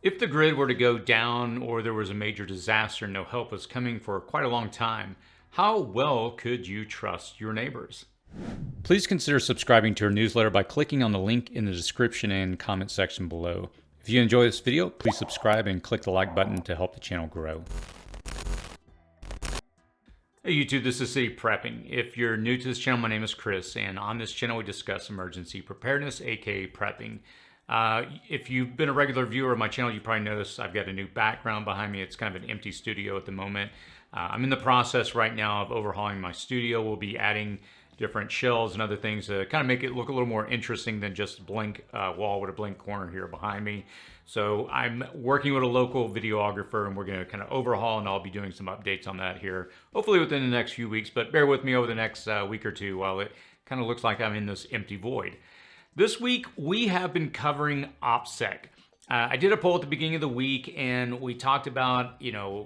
If the grid were to go down or there was a major disaster and no help was coming for quite a long time, how well could you trust your neighbors? Please consider subscribing to our newsletter by clicking on the link in the description and comment section below. If you enjoy this video, please subscribe and click the like button to help the channel grow. Hey YouTube, this is City Prepping. If you're new to this channel, my name is Chris, and on this channel we discuss emergency preparedness, aka prepping. If you've been a regular viewer of my channel, you probably noticed I've got a new background behind me. It's kind of an empty studio at the moment. I'm in the process right now of overhauling my studio. We'll be adding different shelves and other things to kind of make it look a little more interesting than just a blank wall with a blank corner here behind me. So I'm working with a local videographer, and we're going to kind of overhaul, and I'll be doing some updates on that here, hopefully within the next few weeks, but bear with me over the next week or two while it kind of looks like I'm in this empty void. This week, we have been covering OPSEC. I did a poll at the beginning of the week, and we talked about,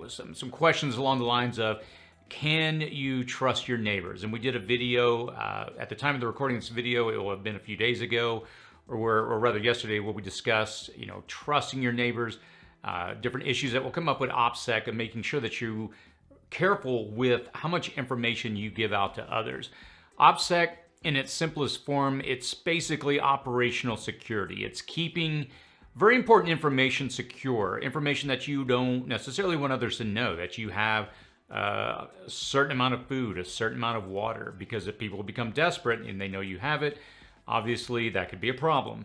some questions along the lines of, can you trust your neighbors? And we did a video, at the time of the recording of this video, it will have been a few days ago, or rather yesterday, where we discussed, trusting your neighbors, different issues that will come up with OPSEC, and making sure that you're careful with how much information you give out to others. OPSEC, in its simplest form, it's basically operational security. It's keeping very important information secure, information that you don't necessarily want others to know, that you have a certain amount of food, a certain amount of water, because if people become desperate and they know you have it, obviously that could be a problem.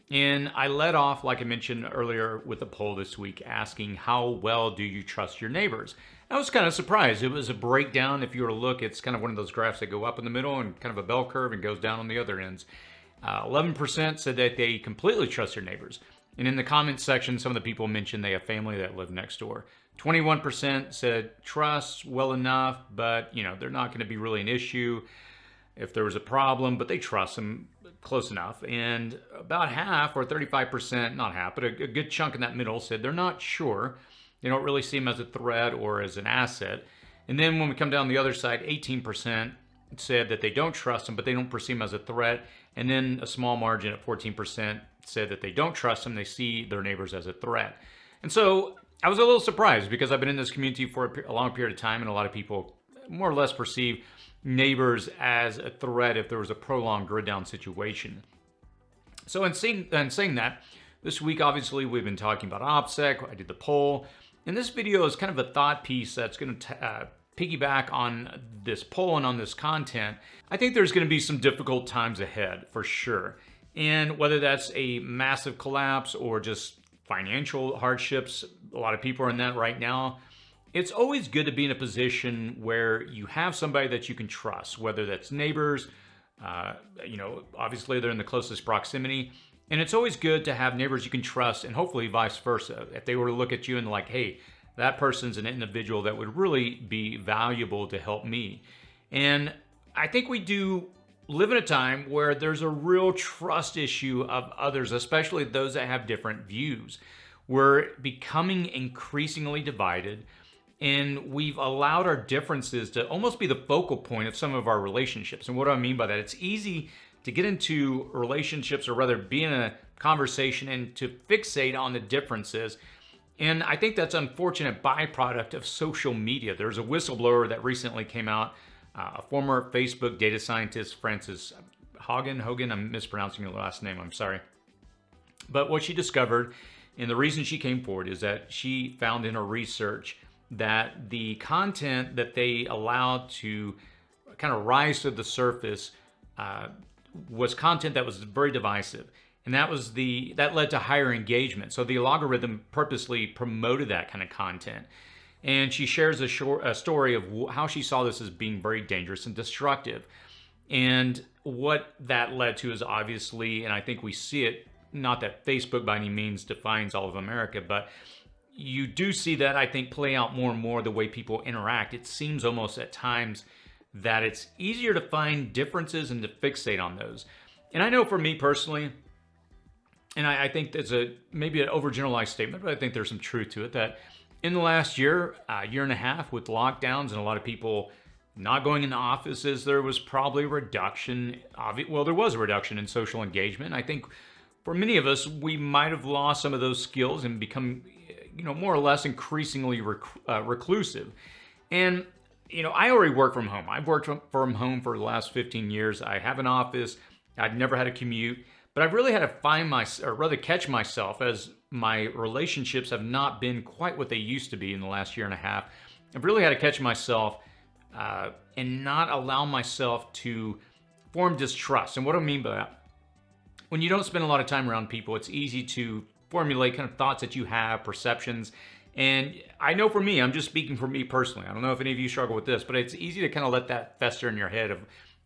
And I led off, like I mentioned earlier, with a poll this week asking, how well do you trust your neighbors? I was kind of surprised. It was a breakdown. If you were to look, it's kind of one of those graphs that go up in the middle and kind of a bell curve and goes down on the other ends. 11% said that they completely trust their neighbors. And in the comments section, some of the people mentioned they have family that live next door. 21% said trust well enough, but they're not going to be really an issue if there was a problem, but they trust them close enough. And about half, or 35%, not half, but a good chunk in that middle said they're not sure. They don't really see them as a threat or as an asset. And then when we come down the other side, 18% said that they don't trust them, but they don't perceive them as a threat. And then a small margin at 14% said that they don't trust them, they see their neighbors as a threat. And so I was a little surprised, because I've been in this community for a long period of time, and a lot of people more or less perceive neighbors as a threat if there was a prolonged grid down situation. So in saying that, this week obviously we've been talking about OPSEC. I did the poll, and this video is kind of a thought piece that's going to piggyback on this poll and on this content. I think there's going to be some difficult times ahead for sure, and whether that's a massive collapse or just financial hardships, a lot of people are in that right now. It's always good to be in a position where you have somebody that you can trust, whether that's neighbors, obviously they're in the closest proximity. And it's always good to have neighbors you can trust, and hopefully vice versa. If they were to look at you and like, hey, that person's an individual that would really be valuable to help me. And I think we do live in a time where there's a real trust issue of others, especially those that have different views. We're becoming increasingly divided, and we've allowed our differences to almost be the focal point of some of our relationships. And what do I mean by that? It's easy to get into relationships, or rather be in a conversation and to fixate on the differences. And I think that's an unfortunate byproduct of social media. There's a whistleblower that recently came out, a former Facebook data scientist, Frances Hogan, I'm mispronouncing your last name, I'm sorry. But what she discovered, and the reason she came forward, is that she found in her research that the content that they allowed to kind of rise to the surface was content that was very divisive. And that led to higher engagement. So the algorithm purposely promoted that kind of content. And she shares a story of how she saw this as being very dangerous and destructive. And what that led to is obviously, and I think we see it, not that Facebook by any means defines all of America, but you do see that, I think, play out more and more the way people interact. It seems almost at times that it's easier to find differences and to fixate on those. And I know for me personally, and I think there's maybe an overgeneralized statement, but I think there's some truth to it, that in the last year and a half with lockdowns and a lot of people not going into offices, there was probably a reduction. Well, there was a reduction in social engagement. I think for many of us, we might have lost some of those skills and become, more or less increasingly reclusive. And, I already work from home. I've worked from home for the last 15 years. I have an office. I've never had a commute, but I've really had to or rather catch myself as my relationships have not been quite what they used to be in the last year and a half. I've really had to catch myself and not allow myself to form distrust. And what do I mean by that? When you don't spend a lot of time around people, it's easy to formulate kind of thoughts that you have, perceptions. And I know for me, I'm just speaking for me personally. I don't know if any of you struggle with this, but it's easy to kind of let that fester in your head of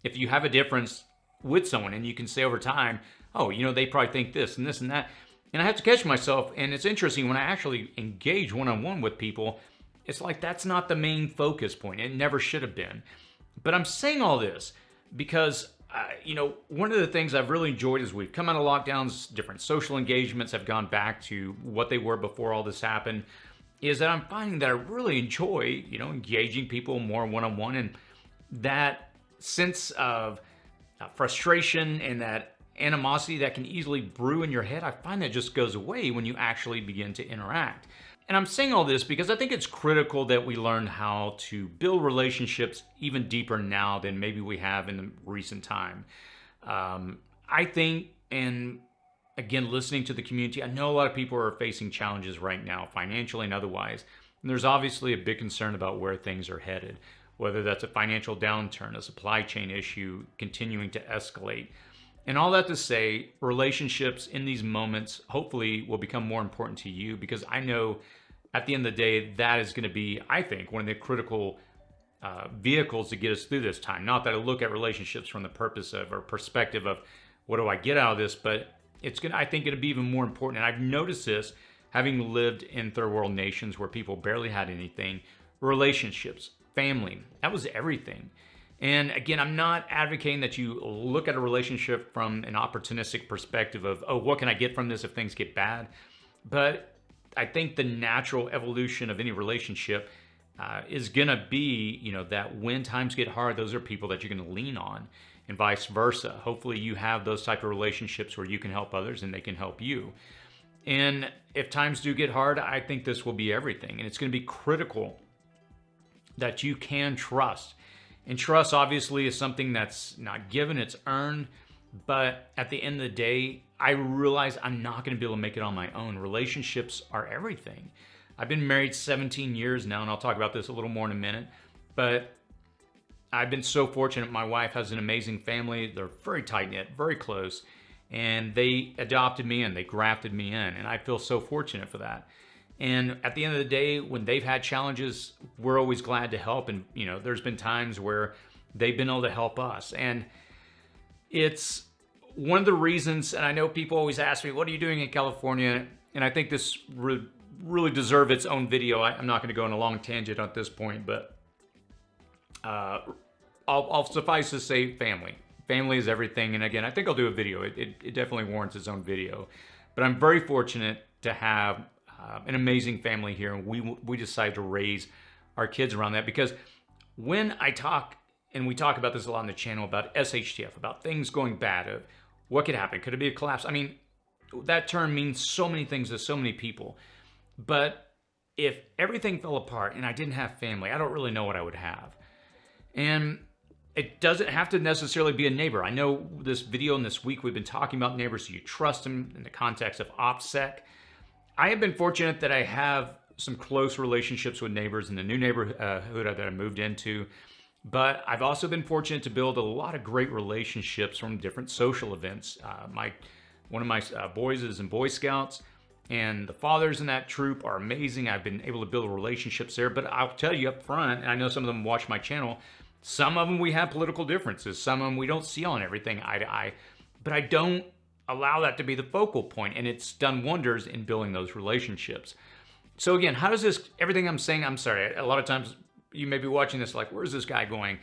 if you have a difference with someone and you can say over time, oh, they probably think this and this and that. And I have to catch myself. And it's interesting when I actually engage one-on-one with people, it's like that's not the main focus point. It never should have been. But I'm saying all this because one of the things I've really enjoyed as we've come out of lockdowns, different social engagements have gone back to what they were before all this happened, is that I'm finding that I really enjoy, engaging people more one-on-one, and that sense of frustration and that animosity that can easily brew in your head, I find that just goes away when you actually begin to interact. And I'm saying all this because I think it's critical that we learn how to build relationships even deeper now than maybe we have in the recent time. I think, and again, listening to the community, I know a lot of people are facing challenges right now, financially and otherwise. And there's obviously a big concern about where things are headed, whether that's a financial downturn, a supply chain issue continuing to escalate. And all that to say, relationships in these moments hopefully will become more important to you, because I know at the end of the day, that is going to be, I think, one of the critical vehicles to get us through this time. Not that I look at relationships from the purpose of or perspective of what do I get out of this, but I think it'll be even more important. And I've noticed this having lived in third world nations where people barely had anything. Relationships, family, that was everything. And again, I'm not advocating that you look at a relationship from an opportunistic perspective of, oh, what can I get from this if things get bad? But I think the natural evolution of any relationship is going to be, that when times get hard, those are people that you're going to lean on, and vice versa. Hopefully you have those type of relationships where you can help others and they can help you. And if times do get hard, I think this will be everything. And it's going to be critical that you can trust. And trust obviously is something that's not given, it's earned. But at the end of the day, I realize I'm not going to be able to make it on my own. Relationships are everything. I've been married 17 years now, and I'll talk about this a little more in a minute. But I've been so fortunate. My wife has an amazing family. They're very tight-knit, very close. And they adopted me and they grafted me in. And I feel so fortunate for that. And at the end of the day, when they've had challenges, we're always glad to help. And, there's been times where they've been able to help us. And it's one of the reasons, and I know people always ask me, what are you doing in California? And I think this really deserves its own video. I'm not going to go on a long tangent at this point, but I'll suffice to say family. Family is everything. And again, I think I'll do a video. It definitely warrants its own video. But I'm very fortunate to have an amazing family here, and we decided to raise our kids around that, because when I talk, and we talk about this a lot on the channel, about SHTF, about things going bad, of what could happen, could it be a collapse? I mean, that term means so many things to so many people, but if everything fell apart and I didn't have family, I don't really know what I would have. And it doesn't have to necessarily be a neighbor. I know this video and this week we've been talking about neighbors, so you trust them in the context of OPSEC. I have been fortunate that I have some close relationships with neighbors in the new neighborhood that I moved into, but I've also been fortunate to build a lot of great relationships from different social events. One of my boys is in Boy Scouts, and the fathers in that troop are amazing. I've been able to build relationships there, but I'll tell you up front, and I know some of them watch my channel, some of them we have political differences, some of them we don't see on everything eye to eye, but I don't allow that to be the focal point, and it's done wonders in building those relationships. So again, how does this, everything I'm saying, I'm sorry, a lot of times you may be watching this like, where's this guy going?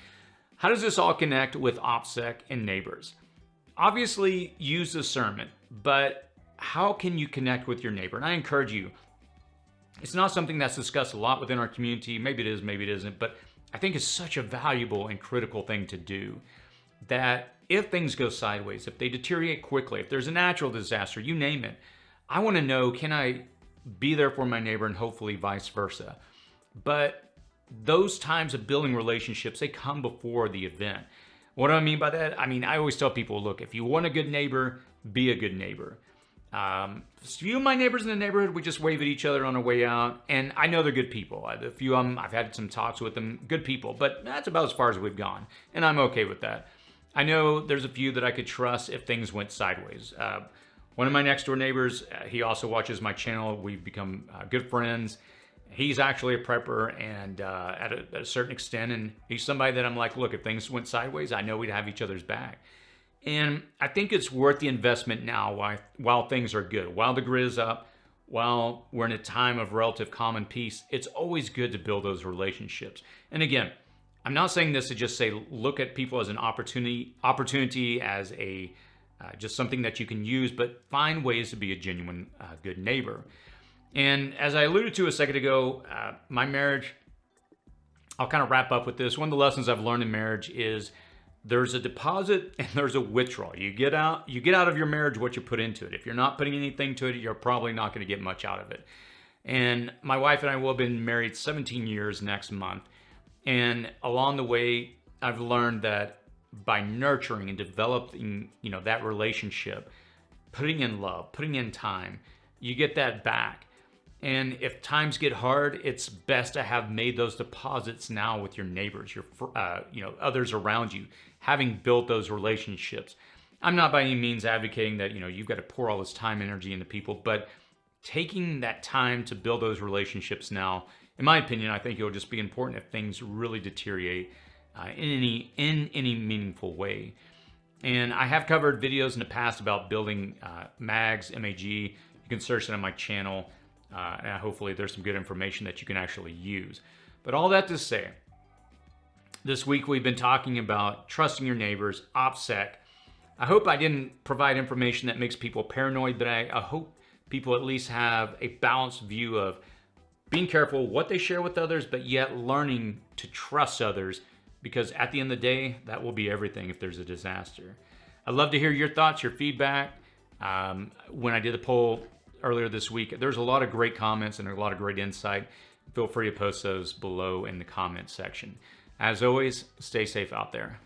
How does this all connect with OPSEC and neighbors? Obviously, use discernment, but how can you connect with your neighbor? And I encourage you, it's not something that's discussed a lot within our community. Maybe it is, maybe it isn't, but I think it's such a valuable and critical thing to do, that if things go sideways, if they deteriorate quickly, if there's a natural disaster, you name it, I want to know, can I be there for my neighbor, and hopefully vice versa. But those times of building relationships, they come before the event. What do I mean by that? I mean, I always tell people, look, if you want a good neighbor, be a good neighbor. A few of my neighbors in the neighborhood, we just wave at each other on our way out, and I know they're good people. A few of them, I've had some talks with them, good people, but that's about as far as we've gone, and I'm okay with that. I know there's a few that I could trust if things went sideways. One of my next door neighbors, he also watches my channel. We've become good friends. He's actually a prepper, and at a certain extent, and he's somebody that I'm like, look, if things went sideways, I know we'd have each other's back. And I think it's worth the investment now while things are good, while the grid is up, while we're in a time of relative calm and peace. It's always good to build those relationships. And again, I'm not saying this to just say look at people as an opportunity as a just something that you can use, but find ways to be a genuine good neighbor. And as I alluded to a second ago, my marriage, I'll kind of wrap up with this. One of the lessons I've learned in marriage is there's a deposit and there's a withdrawal. You get out of your marriage what you put into it. If you're not putting anything to it, you're probably not going to get much out of it. And my wife and I will have been married 17 years next month. And along the way, I've learned that by nurturing and developing, that relationship, putting in love, putting in time, you get that back. And if times get hard, it's best to have made those deposits now with your neighbors, your others around you, having built those relationships. I'm not by any means advocating that, you've got to pour all this time, energy into people, but taking that time to build those relationships now, in my opinion, I think it'll just be important if things really deteriorate in any meaningful way. And I have covered videos in the past about building MAGs, MAG. You can search it on my channel. And hopefully there's some good information that you can actually use. But all that to say, this week we've been talking about trusting your neighbors, OPSEC. I hope I didn't provide information that makes people paranoid, but I hope people at least have a balanced view of being careful what they share with others, but yet learning to trust others, because at the end of the day, that will be everything if there's a disaster. I'd love to hear your thoughts, your feedback. When I did the poll earlier this week, there's a lot of great comments and a lot of great insight. Feel free to post those below in the comment section. As always, stay safe out there.